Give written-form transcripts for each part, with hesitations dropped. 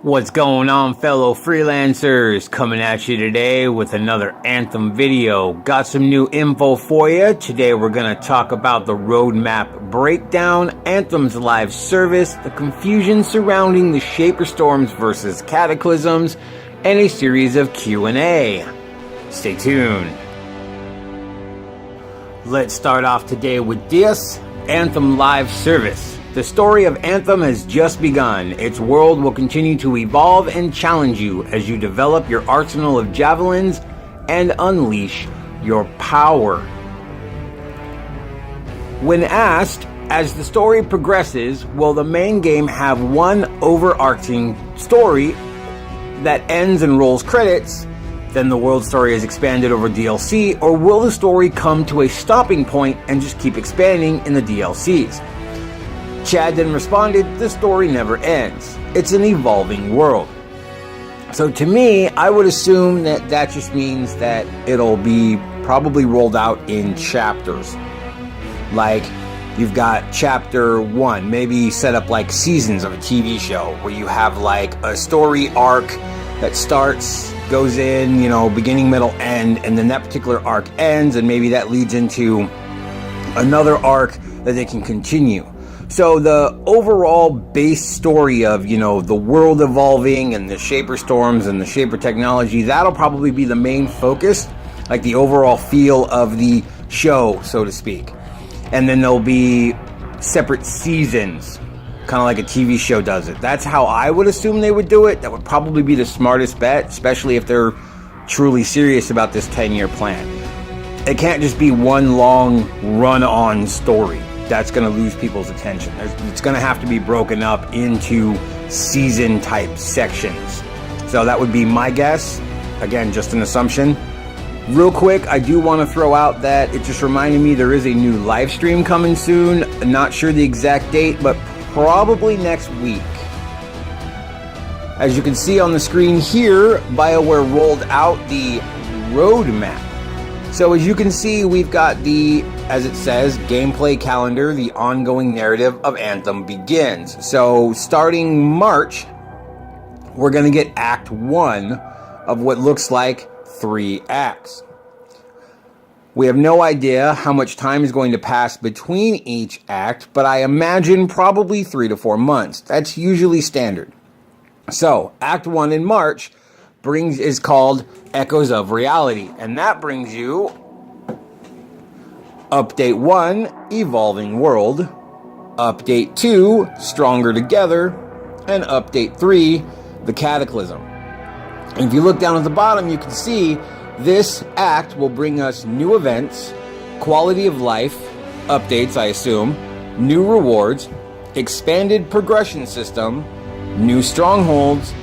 What's going on, fellow freelancers? Coming at you today with another Anthem video. Got some new info for you. Today we're going to talk about the roadmap breakdown, Anthem's live service, the confusion surrounding the Shaper Storms versus Cataclysms, and a series of Q&A. Stay tuned. Let's start off today with this Anthem live service. The story of Anthem has just begun. Its world will continue to evolve and challenge you as you develop your arsenal of javelins and unleash your power. When asked, as the story progresses, will the main game have one overarching story that ends and rolls credits, then the world story is expanded over DLC, or will the story come to a stopping point and just keep expanding in the DLCs? Chad then responded, the story never ends. It's an evolving world. So to me, I would assume that that just means that it'll be probably rolled out in chapters. Like, you've got chapter 1, maybe set up like seasons of a TV show, where you have like a story arc that starts, goes in, beginning, middle, end, and then that particular arc ends, and maybe that leads into another arc that they can continue. So the overall base story of, the world evolving and the Shaper Storms and the Shaper technology, that'll probably be the main focus, like the overall feel of the show, so to speak. And then there'll be separate seasons, kind of like a TV show does it. That's how I would assume they would do it. That would probably be the smartest bet, especially if they're truly serious about this 10-year plan. It can't just be one long run-on story. That's going to lose people's attention. It's going to have to be broken up into season-type sections. So that would be my guess. Again, just an assumption. Real quick, I do want to throw out that it just reminded me there is a new live stream coming soon. Not sure the exact date, but probably next week. As you can see on the screen here, BioWare rolled out the roadmap. So as you can see, we've got the, as it says, gameplay calendar. The ongoing narrative of Anthem begins. So starting March, we're going to get Act 1 of what looks like 3 acts. We have no idea how much time is going to pass between each act, but I imagine probably 3 to 4 months. That's usually standard. So Act 1 in March is called Echoes of Reality, and that brings you Update 1, Evolving World, Update 2, Stronger Together, and Update 3, The Cataclysm. And if you look down at the bottom, you can see this act will bring us new events, quality of life, updates, I assume, new rewards, expanded progression system, new strongholds,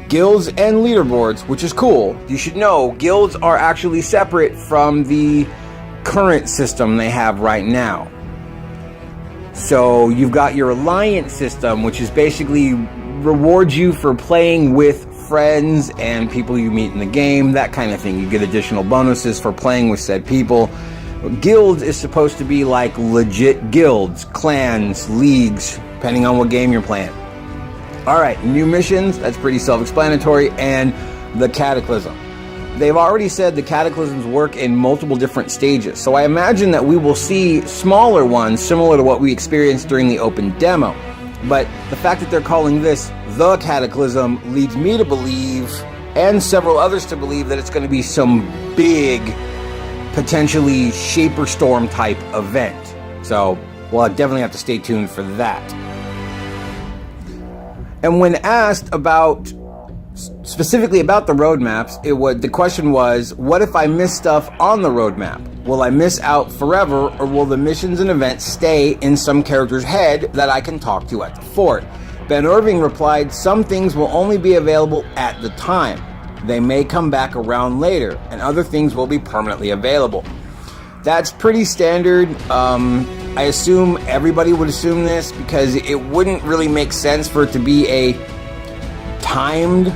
guilds and leaderboards, which is cool. You should know guilds are actually separate from the current system they have right now. So you've got your alliance system, which is basically rewards you for playing with friends and people you meet in the game, that kind of thing. You get additional bonuses for playing with said people. Guilds is supposed to be like legit guilds, clans, leagues, depending on what game you're playing. Alright, new missions, that's pretty self-explanatory, and the Cataclysm. They've already said the Cataclysms work in multiple different stages, so I imagine that we will see smaller ones similar to what we experienced during the open demo. But the fact that they're calling this the Cataclysm leads me to believe, and several others to believe, that it's going to be some big, potentially Shaper Storm type event. So we'll definitely have to stay tuned for that. And when asked about, specifically about the roadmaps, the question was, what if I miss stuff on the roadmap? Will I miss out forever, or will the missions and events stay in some character's head that I can talk to at the fort? Ben Irving replied, some things will only be available at the time. They may come back around later, and other things will be permanently available. That's pretty standard. I assume everybody would assume this, because it wouldn't really make sense for it to be a timed,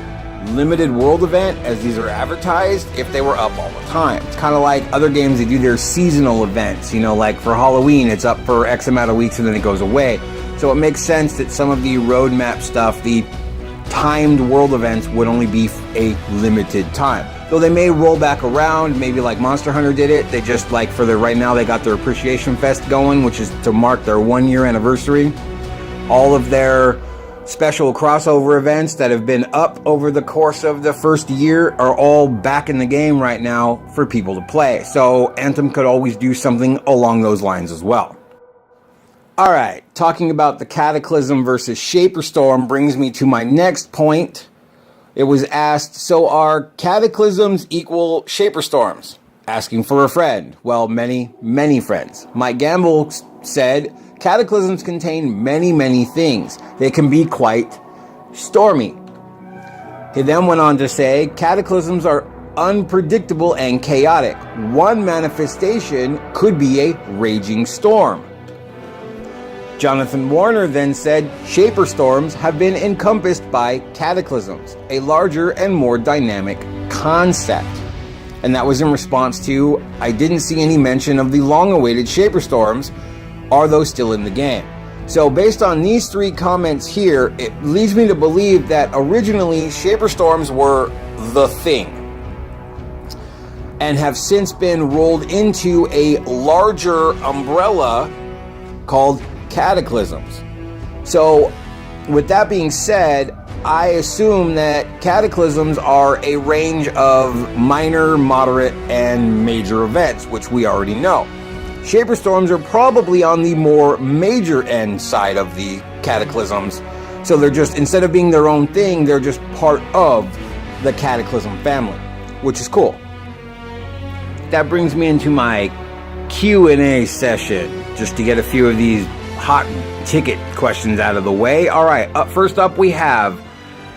limited world event as these are advertised if they were up all the time. It's kind of like other games that do their seasonal events. Like for Halloween, it's up for X amount of weeks and then it goes away. So it makes sense that some of the roadmap stuff, the timed world events would only be a limited time. Though they may roll back around, maybe like Monster Hunter did it. They just like right now they got their Appreciation Fest going, which is to mark their 1-year anniversary. All of their special crossover events that have been up over the course of the first year are all back in the game right now for people to play. So Anthem could always do something along those lines as well. Alright, talking about the Cataclysm versus Shaper Storm brings me to my next point. It was asked, so are Cataclysms equal Shaper Storms? Asking for a friend. Well, many, many friends. Mike Gamble said, Cataclysms contain many, many things. They can be quite stormy. He then went on to say, Cataclysms are unpredictable and chaotic. One manifestation could be a raging storm. Jonathan Warner then said, Shaper Storms have been encompassed by Cataclysms, a larger and more dynamic concept. And that was in response to, I didn't see any mention of the long-awaited Shaper Storms. Are those still in the game? So based on these 3 comments here, it leads me to believe that originally Shaper Storms were the thing and have since been rolled into a larger umbrella called Cataclysms. So with that being said, I assume that Cataclysms are a range of minor, moderate, and major events, which we already know. Shaper Storms are probably on the more major end side of the Cataclysms. So they're just, instead of being their own thing, they're just part of the Cataclysm family, which is cool. That brings me into my Q&A session, just to get a few of these hot ticket questions out of the way. All right, first up we have,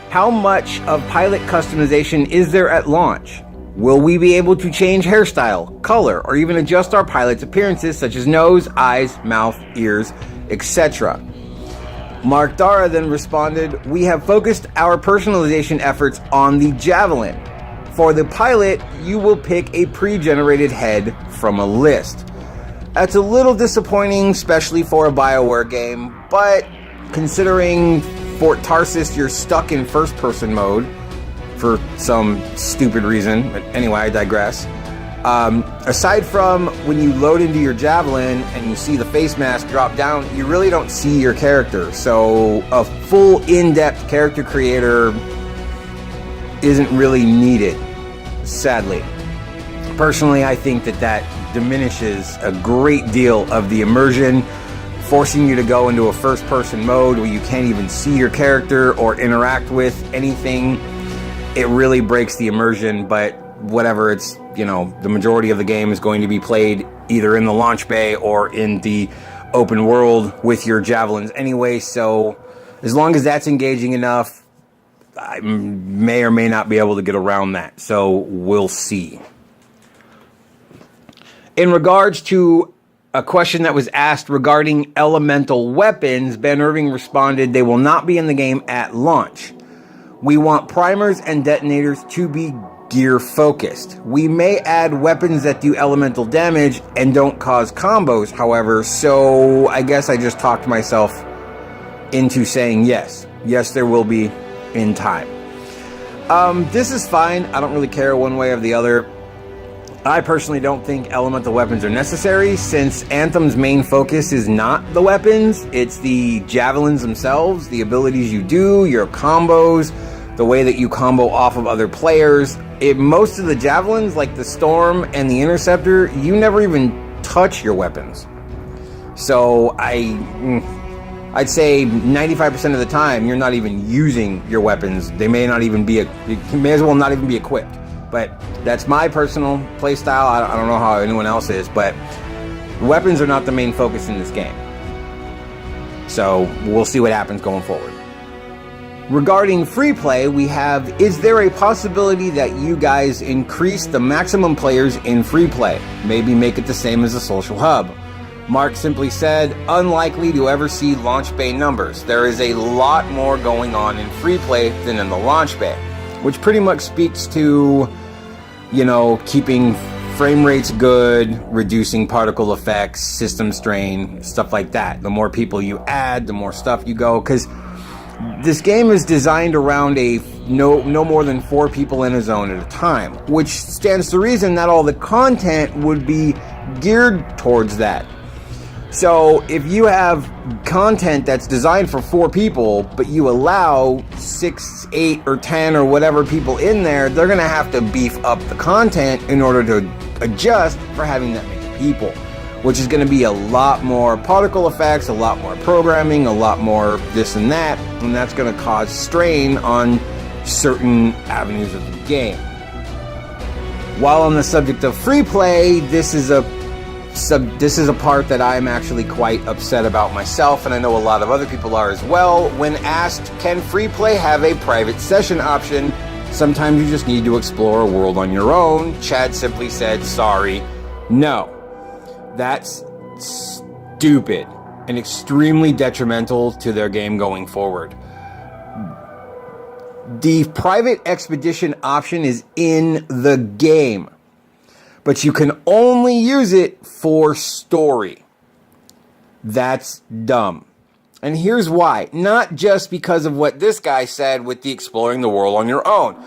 how much of pilot customization is there at launch? Will we be able to change hairstyle, color, or even adjust our pilot's appearances such as nose, eyes, mouth, ears, etc.? Mark Dara then responded, we have focused our personalization efforts on the Javelin. For the pilot, you will pick a pre-generated head from a list. That's a little disappointing, especially for a BioWare game, but considering Fort Tarsis, you're stuck in first-person mode for some stupid reason. But anyway, I digress. Aside from when you load into your Javelin and you see the face mask drop down, you really don't see your character. So a full in-depth character creator isn't really needed, sadly. Personally, I think that diminishes a great deal of the immersion, forcing you to go into a first-person mode where you can't even see your character or interact with anything. It really breaks the immersion, but whatever, it's, you know, the majority of the game is going to be played either in the launch bay or in the open world with your Javelins anyway, so as long as that's engaging enough, I may or may not be able to get around that, so we'll see. In regards to a question that was asked regarding elemental weapons, Ben Irving responded, they will not be in the game at launch. We want primers and detonators to be gear focused. We may add weapons that do elemental damage and don't cause combos, however, so I guess I just talked myself into saying yes. Yes, there will be in time. This is fine. I don't really care one way or the other. I personally don't think elemental weapons are necessary, since Anthem's main focus is not the weapons, it's the Javelins themselves, the abilities you do, your combos, the way that you combo off of other players. Most of the Javelins, like the Storm and the Interceptor, you never even touch your weapons. So I'd say 95% of the time you're not even using your weapons. They may not even be, may as well not even be equipped. But that's my personal playstyle. I don't know how anyone else is, but weapons are not the main focus in this game. So we'll see what happens going forward. Regarding free play, we have, is there a possibility that you guys increase the maximum players in free play? Maybe make it the same as a social hub. Mark simply said, unlikely to ever see launch bay numbers. There is a lot more going on in free play than in the launch bay, which pretty much speaks to, you know, keeping frame rates good, reducing particle effects, system strain, stuff like that. The more people you add, the more stuff you go, because This game is designed around no more than 4 people in a zone at a time, which stands to reason that all the content would be geared towards that. So if you have content that's designed for 4 people, but you allow 6, 8, or 10 or whatever people in there, they're going to have to beef up the content in order to adjust for having that many people, which is going to be a lot more particle effects, a lot more programming, a lot more this and that, and that's going to cause strain on certain avenues of the game. While on the subject of free play, this is a part that I'm actually quite upset about myself, and I know a lot of other people are as well. When asked, can free play have a private session option? Sometimes you just need to explore a world on your own. Chad simply said, sorry, no. That's stupid and extremely detrimental to their game going forward. The private expedition option is in the game, but you can only use it for story. That's dumb. And here's why. Not just because of what this guy said with the exploring the world on your own.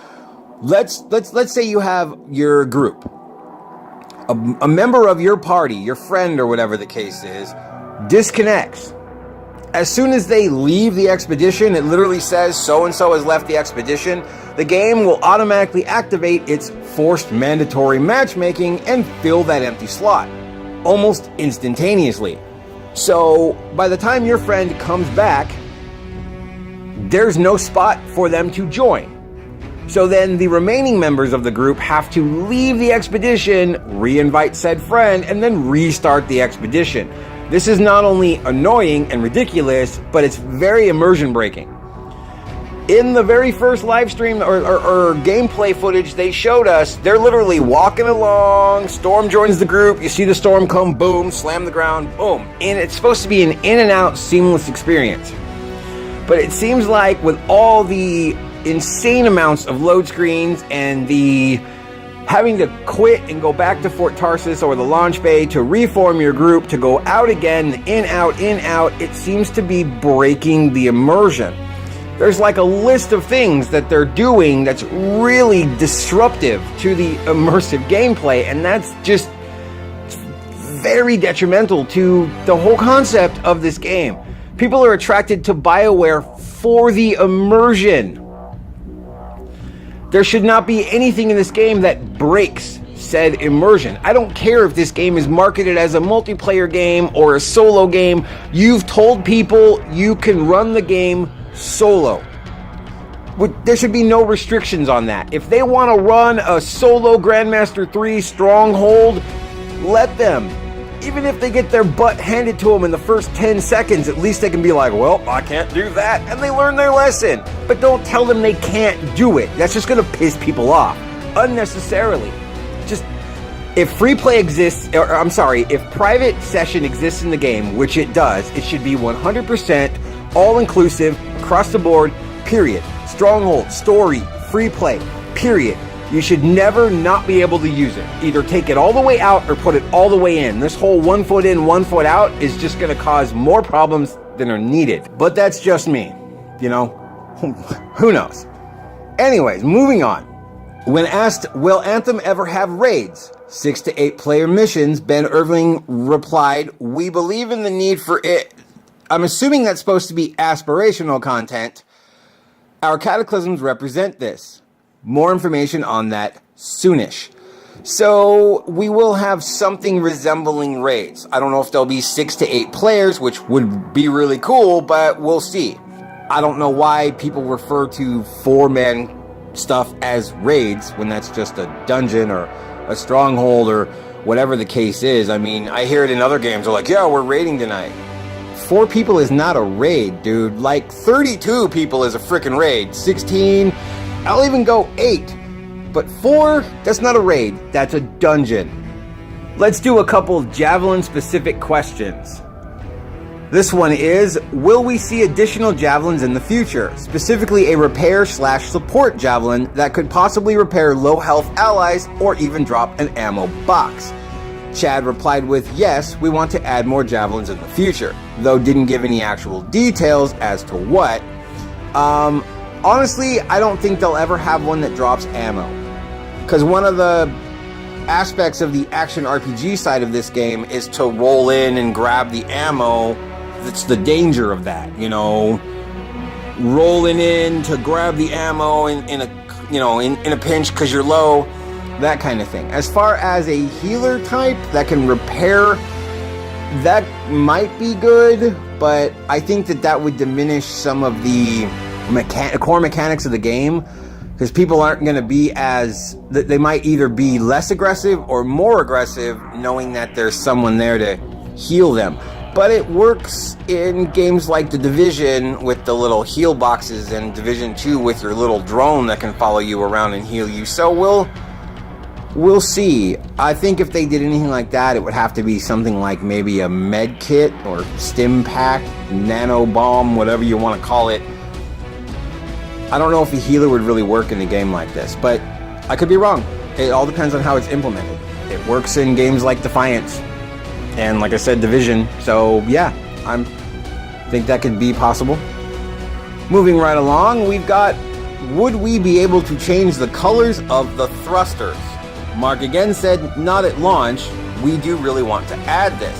Let's say you have your group. A member of your party, your friend or whatever the case is, disconnects. As soon as they leave the expedition, it literally says so-and-so has left the expedition. The game will automatically activate its forced mandatory matchmaking and fill that empty slot almost instantaneously. So by the time your friend comes back, there's no spot for them to join. So then the remaining members of the group have to leave the expedition, re-invite said friend, and then restart the expedition. This is not only annoying and ridiculous, but it's very immersion breaking. In the very first live stream or gameplay footage they showed us, they're literally walking along, Storm joins the group, you see the Storm come, boom, slam the ground, boom. And it's supposed to be an in and out seamless experience. But it seems like with all the insane amounts of load screens and the having to quit and go back to Fort Tarsis or the launch bay to reform your group to go out again, in, out, it seems to be breaking the immersion. There's like a list of things that they're doing that's really disruptive to the immersive gameplay, and that's just very detrimental to the whole concept of this game. People are attracted to BioWare for the immersion. There should not be anything in this game that breaks said immersion. I don't care if this game is marketed as a multiplayer game or a solo game. You've told people you can run the game solo. There should be no restrictions on that. If they want to run a solo Grandmaster 3 Stronghold, let them. Even if they get their butt handed to them in the first 10 seconds, at least they can be like, well, I can't do that, and they learn their lesson. But don't tell them they can't do it. That's just going to piss people off unnecessarily. Just, if free play exists, if private session exists in the game, which it does, it should be 100% all-inclusive, across the board, period. Stronghold, story, free play, period. You should never not be able to use it. Either take it all the way out or put it all the way in. This whole 1 foot in, 1 foot out is just going to cause more problems than are needed. But that's just me. You know, who knows? Anyways, moving on. When asked, will Anthem ever have raids? 6 to 8 player missions, Ben Irving replied, we believe in the need for it. I'm assuming that's supposed to be aspirational content. Our cataclysms represent this. More information on that soonish. So we will have something resembling raids. I don't know if there'll be 6 to 8 players, which would be really cool, but we'll see. I don't know why people refer to 4-man stuff as raids when that's just a dungeon or a stronghold or whatever the case is. I mean, I hear it in other games. They're like, yeah, we're raiding tonight. 4 people is not a raid, dude. Like 32 people is a freaking raid. 16... I'll even go 8, but 4, that's not a raid, that's a dungeon. Let's do a couple Javelin-specific questions. This one is, will we see additional Javelins in the future? Specifically a repair/support Javelin that could possibly repair low-health allies or even drop an ammo box. Chad replied with, yes, we want to add more Javelins in the future, though didn't give any actual details as to what. Honestly, I don't think they'll ever have one that drops ammo. Because one of the aspects of the action RPG side of this game is to roll in and grab the ammo. That's the danger of that, you know, rolling in to grab the ammo in a pinch because you're low, that kind of thing. As far as a healer type that can repair, that might be good, but I think that would diminish some of the core mechanics of the game, because people aren't going to be they might either be less aggressive or more aggressive knowing that there's someone there to heal them. But it works in games like The Division with the little heal boxes, and Division 2 with your little drone that can follow you around and heal you. So we'll see. I think if they did anything like that, it would have to be something like maybe a med kit or stim pack, nano bomb, whatever you want to call it. I don't know if a healer would really work in a game like this, but I could be wrong. It all depends on how it's implemented. It works in games like Defiance and, like I said, Division. So yeah, I think that could be possible. Moving right along, we've got, would we be able to change the colors of the thrusters? Mark again said, not at launch. We do really want to add this.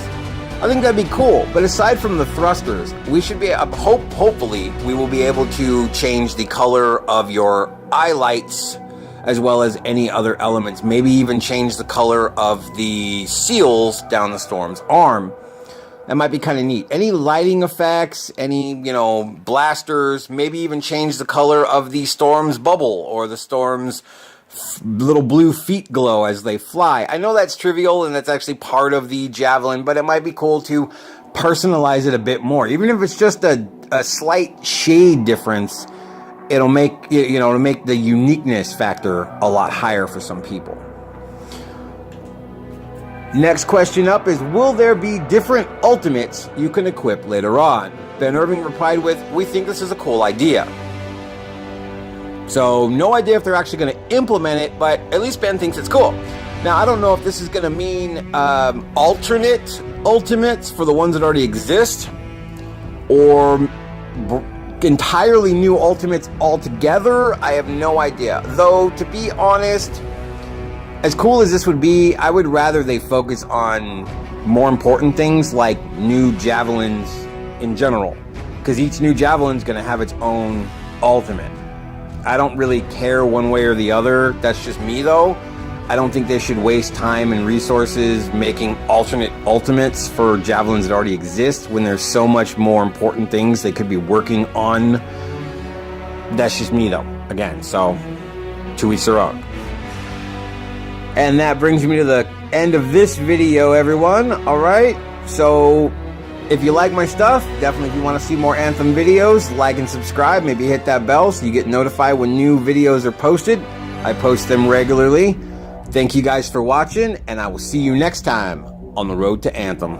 I think that'd be cool, but aside from the thrusters, we should be, hopefully, we will be able to change the color of your eye lights, as well as any other elements. Maybe even change the color of the seals down the Storm's arm. That might be kind of neat. Any lighting effects, any, blasters, maybe even change the color of the Storm's bubble, or the Storm's little blue feet glow as they fly. I know that's trivial and that's actually part of the Javelin, but it might be cool to personalize it a bit more. Even if it's just a slight shade difference, it'll make the uniqueness factor a lot higher for some people. Next question up is, will there be different ultimates you can equip later on? Ben Irving replied with, we think this is a cool idea. So, no idea if they're actually going to implement it, but at least Ben thinks it's cool. Now, I don't know if this is going to mean alternate ultimates for the ones that already exist, or entirely new ultimates altogether. I have no idea. Though, to be honest, as cool as this would be, I would rather they focus on more important things like new javelins in general. Because each new javelin is going to have its own ultimate. I don't really care one way or the other. That's just me, though. I don't think they should waste time and resources making alternate ultimates for javelins that already exist when there's so much more important things they could be working on. That's just me, though. Again, so to each their own. And that brings me to the end of this video, everyone. All right, so if you like my stuff, definitely if you want to see more Anthem videos, like and subscribe. Maybe hit that bell so you get notified when new videos are posted. I post them regularly. Thank you guys for watching, and I will see you next time on the road to Anthem.